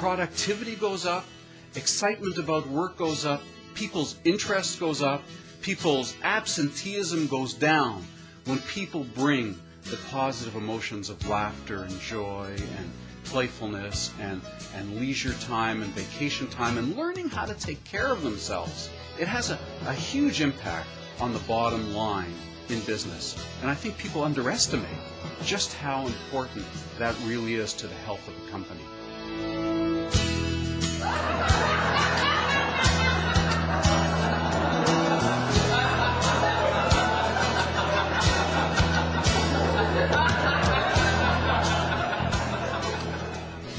productivity goes up, excitement about work goes up, people's interest goes up, people's absenteeism goes down when people bring the positive emotions of laughter and joy and playfulness and leisure time and vacation time and learning how to take care of themselves. It has a huge impact on the bottom line in business. And I think people underestimate just how important that really is to the health of a company.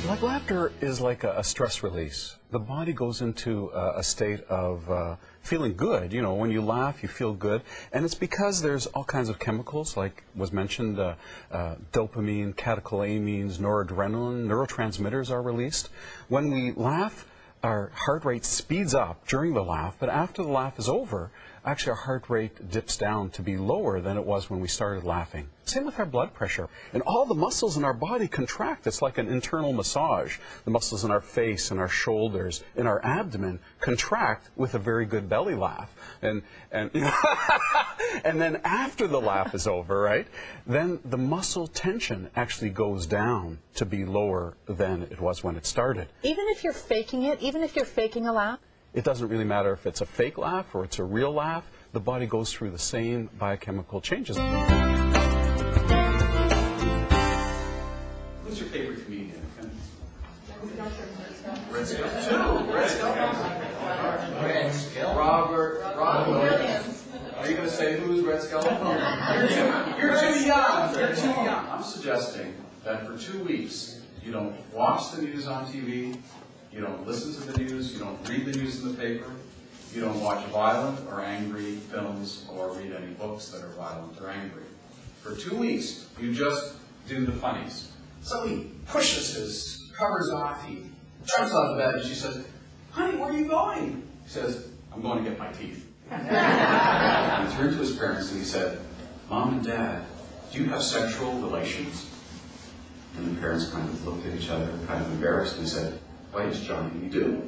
Like laughter is like a stress release. The body goes into a state of feeling good. You know, when you laugh, you feel good. And it's because there's all kinds of chemicals, like was mentioned, dopamine, catecholamines, noradrenaline, neurotransmitters are released. When we laugh, our heart rate speeds up during the laugh, but after the laugh is over, actually our heart rate dips down to be lower than it was when we started laughing. Same with our blood pressure. And all the muscles in our body contract. It's like an internal massage. The muscles in our face and our shoulders and our abdomen contract with a very good belly laugh. And and then after the laugh is over, right, then the muscle tension actually goes down to be lower than it was when it started. Even if you're faking it, even if you're faking a laugh? It doesn't really matter if it's a fake laugh or it's a real laugh. The body goes through the same biochemical changes. Who's your favorite comedian? Red Skull. Red Skull. Robert Williams. Are you going to say who's Red Skull? You're too young. You're too young. I'm suggesting that for 2 weeks you don't watch the news on TV. You don't listen to the news, you don't read the news in the paper, you don't watch violent or angry films or read any books that are violent or angry. For 2 weeks, you just do the funnies. So he pushes his covers off, he jumps out of bed, and she says, "Honey, where are you going?" He says, "I'm going to get my teeth." And he turned to his parents and he said, "Mom and Dad, do you have sexual relations?" And the parents kind of looked at each other, kind of embarrassed, and said, "Why, it's Johnny, we do."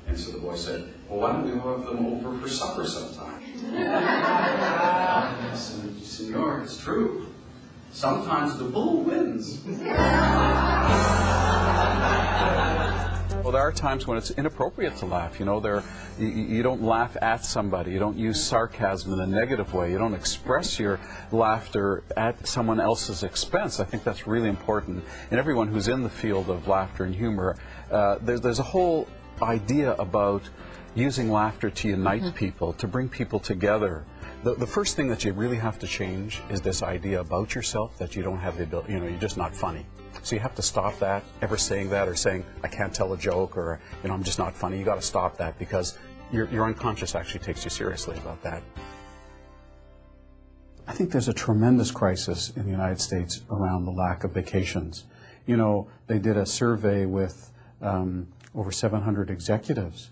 And so the boy said, "Well, why don't we have them over for supper sometime?" I said, "Senor, it's true. Sometimes the bull wins." Well, there are times when it's inappropriate to laugh. You know, you don't laugh at somebody. You don't use sarcasm in a negative way. You don't express your laughter at someone else's expense. I think that's really important. And everyone who's in the field of laughter and humor, there's a whole idea about using laughter to unite people, to bring people together. The first thing that you really have to change is this idea about yourself that you don't have the ability, you know, you're just not funny. So you have to stop that, ever saying that or saying, "I can't tell a joke," or, you know, "I'm just not funny." You got to stop that because your unconscious actually takes you seriously about that. I think there's a tremendous crisis in the United States around the lack of vacations. You know, they did a survey with over 700 executives,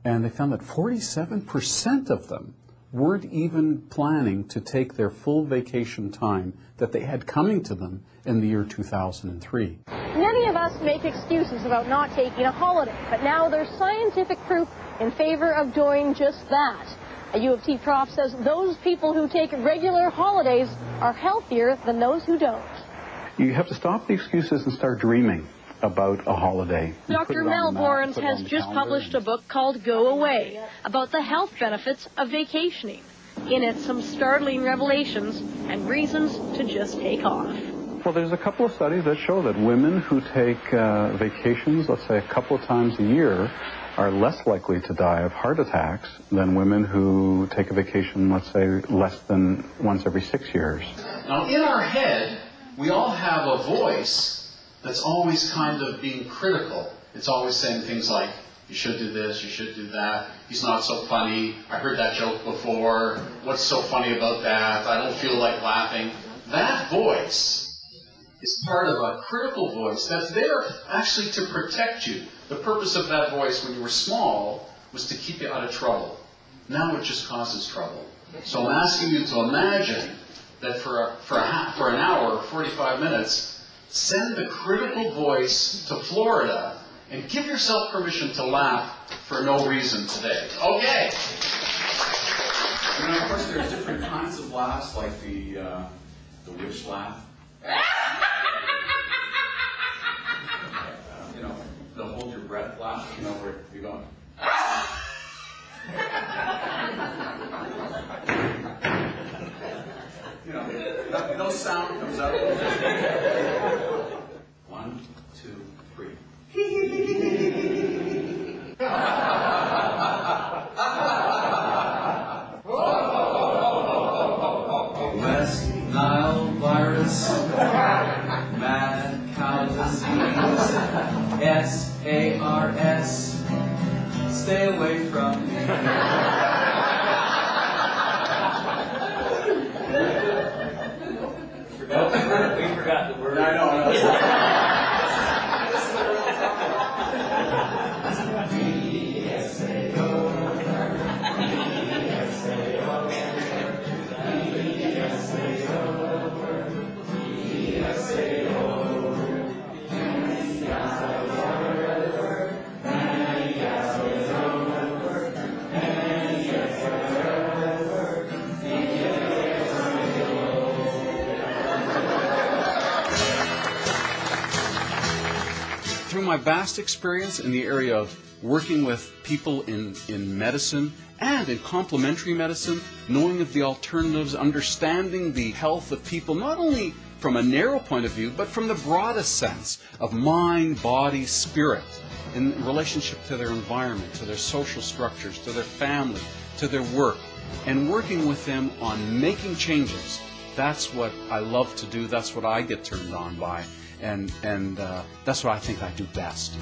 and they found that 47% of them weren't even planning to take their full vacation time that they had coming to them in the year 2003. Many of us make excuses about not taking a holiday, but now there's scientific proof in favor of doing just that. A U of T prof says those people who take regular holidays are healthier than those who don't. You have to stop the excuses and start dreaming about a holiday. Dr. Mel Borins has just published a book called Go Away, about the health benefits of vacationing. In it, some startling revelations and reasons to just take off. Well, there's a couple of studies that show that women who take vacations, let's say a couple of times a year, are less likely to die of heart attacks than women who take a vacation, let's say, less than once every 6 years. Now, in our head, we all have a voice that's always kind of being critical. It's always saying things like, "You should do this, you should do that, he's not so funny, I heard that joke before, what's so funny about that, I don't feel like laughing." That voice is part of a critical voice that's there actually to protect you. The purpose of that voice when you were small was to keep you out of trouble. Now it just causes trouble. So I'm asking you to imagine that for an hour, 45 minutes, send the critical voice to Florida And give yourself permission to laugh for no reason today. Okay. And of course, there's different kinds of laughs, like the witch laugh. The hold your breath laugh. Where you're going. No sound comes out. 1, 2, 3. West Nile virus, mad cow disease, SARS, stay away from me. We forgot the word. I know. Through my vast experience in the area of working with people in medicine and in complementary medicine, knowing of the alternatives, understanding the health of people, not only from a narrow point of view, but from the broadest sense of mind, body, spirit, in relationship to their environment, to their social structures, to their family, to their work, and working with them on making changes. That's what I love to do. That's what I get turned on by. And that's what I think I do best.